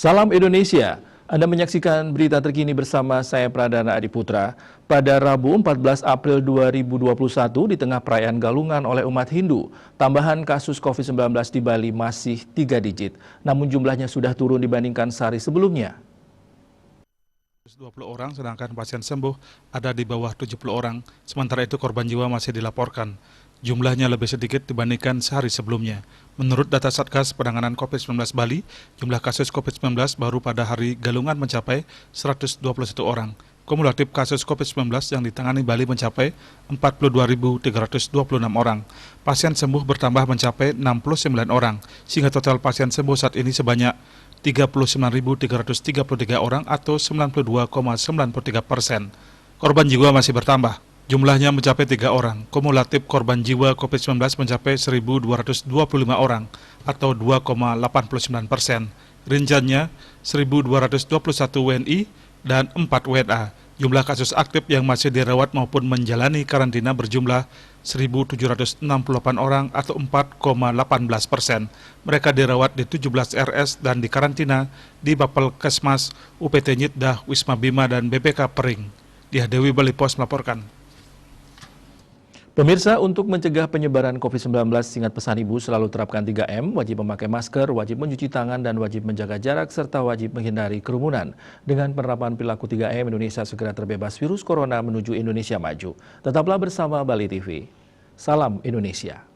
Salam Indonesia, Anda menyaksikan berita terkini bersama saya Pradana Adiputra. Pada Rabu 14 April 2021 di tengah perayaan Galungan oleh umat Hindu, tambahan kasus COVID-19 di Bali masih 3 digit, namun jumlahnya sudah turun dibandingkan sehari sebelumnya. 20 orang, sedangkan pasien sembuh ada di bawah 70 orang, sementara itu korban jiwa masih dilaporkan. Jumlahnya lebih sedikit dibandingkan sehari sebelumnya. Menurut data Satgas Penanganan COVID-19 Bali, jumlah kasus COVID-19 baru pada hari Galungan mencapai 121 orang. Kumulatif kasus COVID-19 yang ditangani Bali mencapai 42.326 orang. Pasien sembuh bertambah mencapai 69 orang, sehingga total pasien sembuh saat ini sebanyak 39.333 orang atau 92,93%. Korban jiwa masih bertambah. Jumlahnya mencapai 3 orang. Kumulatif korban jiwa COVID-19 mencapai 1.225 orang atau 2,89%. Rinciannya 1.221 WNI dan 4 WNA. Jumlah kasus aktif yang masih dirawat maupun menjalani karantina berjumlah 1.768 orang atau 4,18%. Mereka dirawat di 17 RS dan dikarantina di Bapelkesmas, UPT Nyitdah, Wisma Bima, dan BPK Pering. Diah Dewi Bali Pos melaporkan. Pemirsa, untuk mencegah penyebaran COVID-19, ingat pesan Ibu selalu terapkan 3M, wajib memakai masker, wajib mencuci tangan, dan wajib menjaga jarak, serta wajib menghindari kerumunan. Dengan penerapan perilaku 3M, Indonesia segera terbebas virus corona menuju Indonesia maju. Tetaplah bersama Bali TV. Salam Indonesia.